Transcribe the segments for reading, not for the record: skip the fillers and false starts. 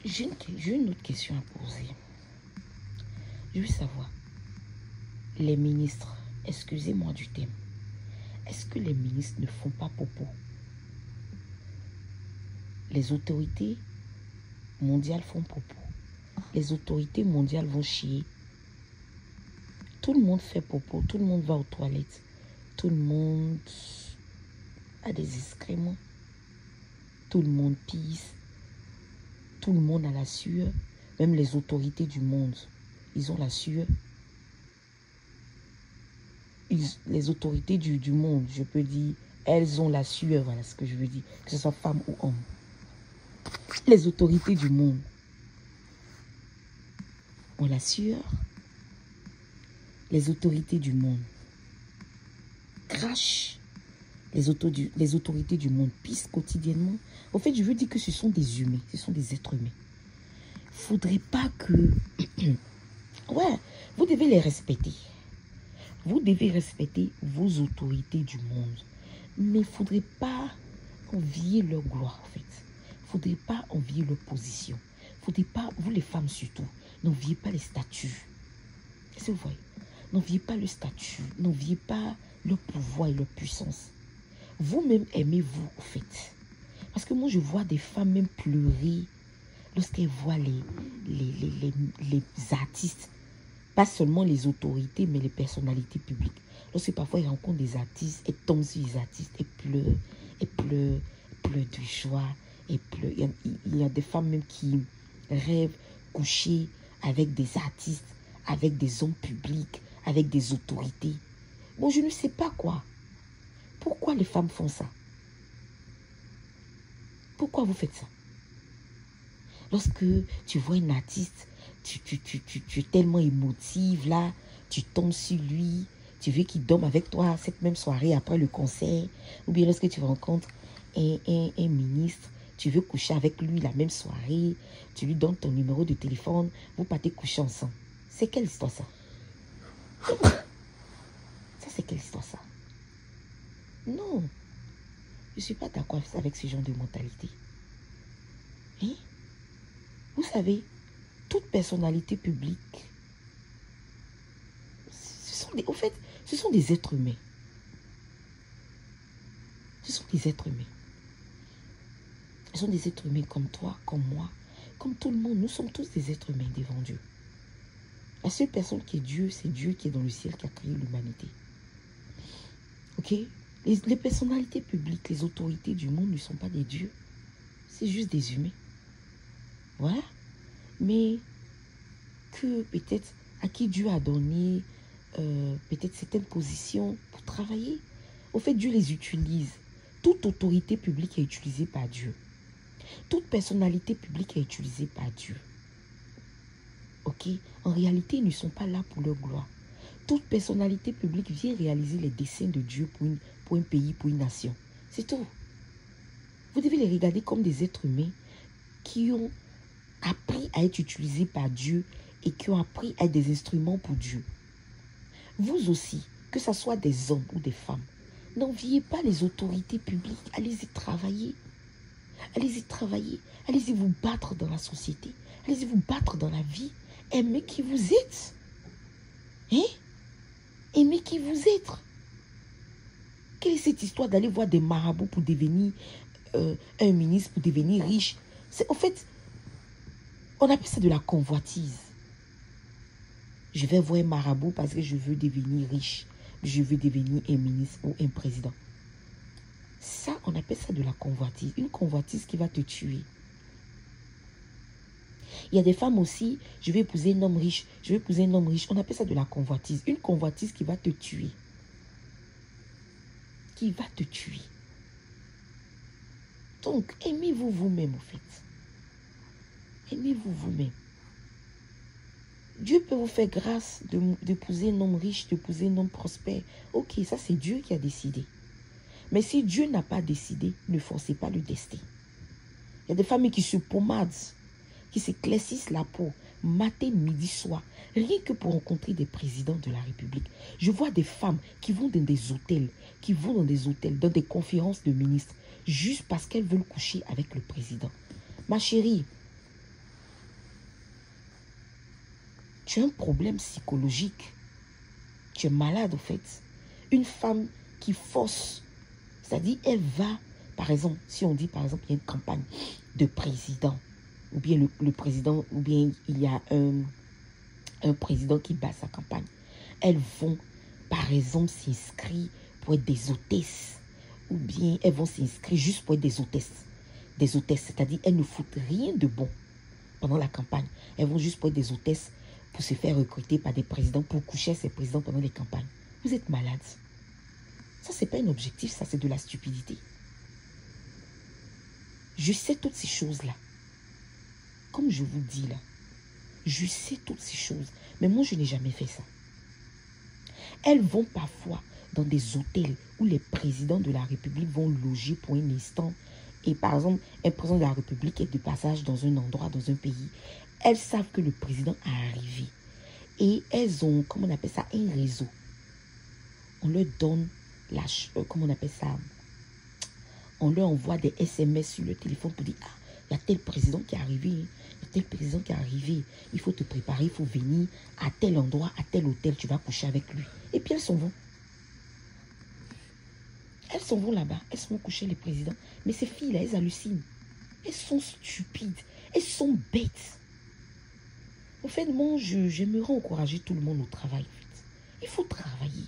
J'ai une autre question à poser. Je veux savoir, les ministres, excusez-moi du thème, est-ce que les ministres ne font pas popo? Les autorités mondiales font popo. Les autorités mondiales vont chier. Tout le monde fait popo, tout le monde va aux toilettes. Tout le monde a des excréments. Tout le monde pisse. Tout le monde a la sueur. Même les autorités du monde, ils ont la sueur. Les autorités du monde, je peux dire, elles ont la sueur, voilà ce que je veux dire, que ce soit femme ou homme. Les autorités du monde ont la sueur. Les autorités du monde crachent. Les autorités du monde pissent quotidiennement. En fait, je veux dire que ce sont des humains, ce sont des êtres humains. Faudrait pas que... ouais, vous devez les respecter. Vous devez respecter vos autorités du monde. Mais il ne faudrait pas envier leur gloire, en fait. Il ne faudrait pas envier leur position. Il ne faudrait pas, vous les femmes surtout, n'enviez pas les statuts. Est-ce que vous voyez? N'enviez pas le statut, n'enviez pas leur pouvoir et leur puissance. Vous-même aimez-vous, en fait. Parce que moi, je vois des femmes même pleurer lorsqu'elles voient les artistes. Pas seulement les autorités, mais les personnalités publiques. Lorsque parfois ils rencontrent des artistes, elles tombent sur les artistes, elles pleurent de joie, elles pleurent. Il y a des femmes même qui rêvent coucher avec des artistes, avec des hommes publics, avec des autorités. Bon, je ne sais pas quoi. Pourquoi les femmes font ça? Pourquoi vous faites ça? Lorsque tu vois un artiste, tu es tellement émotive là, tu tombes sur lui, tu veux qu'il dorme avec toi cette même soirée après le concert, ou bien lorsque tu rencontres un ministre, tu veux coucher avec lui la même soirée, tu lui donnes ton numéro de téléphone, vous partez coucher ensemble. C'est quelle histoire ça? Ça c'est quelle histoire ça? Non, je ne suis pas d'accord avec ce genre de mentalité. Hein? Vous savez, toute personnalité publique, au fait, ce sont des êtres humains. Ce sont des êtres humains. Ce sont des êtres humains comme toi, comme moi, comme tout le monde. Nous sommes tous des êtres humains devant Dieu. La seule personne qui est Dieu, c'est Dieu qui est dans le ciel, qui a créé l'humanité. Ok? Les personnalités publiques, les autorités du monde ne sont pas des dieux. C'est juste des humains. Voilà. Mais que peut-être à qui Dieu a donné peut-être certaines positions pour travailler. Au fait, Dieu les utilise. Toute autorité publique est utilisée par Dieu. Toute personnalité publique est utilisée par Dieu. Ok? En réalité, ils ne sont pas là pour leur gloire. Toute personnalité publique vient réaliser les desseins de Dieu pour un pays, pour une nation. C'est tout. Vous devez les regarder comme des êtres humains qui ont appris à être utilisés par Dieu et qui ont appris à être des instruments pour Dieu. Vous aussi, que ce soit des hommes ou des femmes, n'enviez pas les autorités publiques. Allez-y travailler. Allez-y travailler. Allez-y vous battre dans la société. Allez-y vous battre dans la vie. Aimez qui vous êtes. Hein? Aimez qui vous êtes. Quelle est cette histoire d'aller voir des marabouts pour devenir un ministre, pour devenir riche? En fait, on appelle ça de la convoitise. Je vais voir un marabout parce que je veux devenir riche. Je veux devenir un ministre ou un président. Ça, on appelle ça de la convoitise. Une convoitise qui va te tuer. Il y a des femmes aussi, je vais épouser un homme riche. Je vais épouser un homme riche. On appelle ça de la convoitise. Une convoitise qui va te tuer. Qui va te tuer. Donc, aimez-vous vous-même, en fait. Aimez-vous vous-même. Dieu peut vous faire grâce d'épouser un homme riche, d'épouser un homme prospère. Ok, ça c'est Dieu qui a décidé. Mais si Dieu n'a pas décidé, ne forcez pas le destin. Il y a des familles qui se pommadent, qui s'éclaircissent la peau, matin, midi, soir, rien que pour rencontrer des présidents de la République. Je vois des femmes qui vont dans des hôtels, dans des conférences de ministres, juste parce qu'elles veulent coucher avec le président. Ma chérie, tu as un problème psychologique. Tu es malade, au fait. Une femme qui force, c'est-à-dire, elle va, par exemple, si on dit, par exemple, il y a une campagne de président, ou bien le président, ou bien il y a un président qui bat sa campagne. Elles vont, par exemple, s'inscrire pour être des hôtesses, ou bien elles vont s'inscrire juste pour être des hôtesses. Des hôtesses, c'est-à-dire, elles ne foutent rien de bon pendant la campagne. Elles vont juste pour être des hôtesses pour se faire recruter par des présidents, pour coucher à ces présidents pendant les campagnes. Vous êtes malade. Ça, c'est pas un objectif, ça, c'est de la stupidité. Je sais toutes ces choses-là. Comme je vous dis là, je sais toutes ces choses. Mais moi, je n'ai jamais fait ça. Elles vont parfois dans des hôtels où les présidents de la République vont loger pour un instant. Et par exemple, un président de la République est de passage dans un endroit, dans un pays. Elles savent que le président est arrivé. Et elles ont, comment on appelle ça, un réseau. On leur donne comment on appelle ça, on leur envoie des SMS sur le téléphone pour dire, ah, il y a tel président qui est arrivé, il y a tel président qui est arrivé, il faut te préparer, il faut venir à tel endroit, à tel hôtel, tu vas coucher avec lui. Et puis elles s'en vont. Elles s'en vont là-bas, elles se vont coucher les présidents. Mais ces filles-là, elles hallucinent. Elles sont stupides, elles sont bêtes. En fait, moi, j'aimerais encourager tout le monde au travail. En fait. Il faut travailler,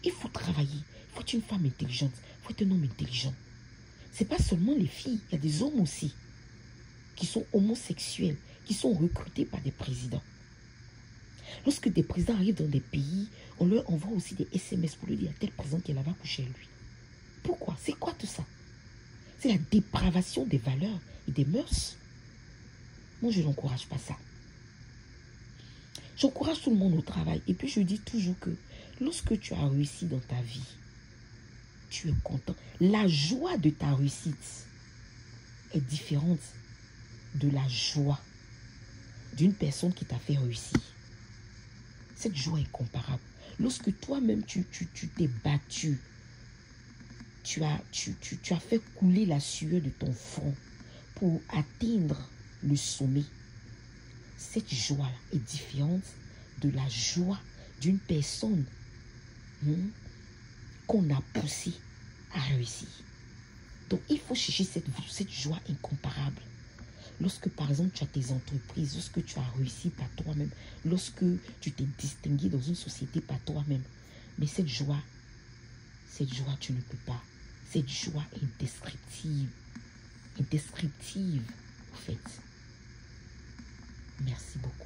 il faut travailler. Il faut être une femme intelligente, il faut être un homme intelligent. Ce n'est pas seulement les filles, il y a des hommes aussi qui sont homosexuels, qui sont recrutés par des présidents. Lorsque des présidents arrivent dans des pays, on leur envoie aussi des SMS pour lui dire à tel président qui est là-bas coucher lui. Pourquoi? C'est quoi tout ça? C'est la dépravation des valeurs et des mœurs. Moi, je n'encourage pas ça. J'encourage tout le monde au travail. Et puis, je dis toujours que lorsque tu as réussi dans ta vie, tu es content. La joie de ta réussite est différente de la joie d'une personne qui t'a fait réussir. Cette joie est comparable. Lorsque toi-même, tu t'es battu, tu as fait couler la sueur de ton front pour atteindre le sommet. Cette joie-là est différente de la joie d'une personne qu'on a poussée à réussir. Donc, il faut chercher cette joie incomparable. Lorsque, par exemple, tu as tes entreprises, lorsque tu as réussi par toi-même, lorsque tu t'es distingué dans une société par toi-même. Mais cette joie, tu ne peux pas. Cette joie est indescriptible. Indescriptive, en fait. Merci beaucoup.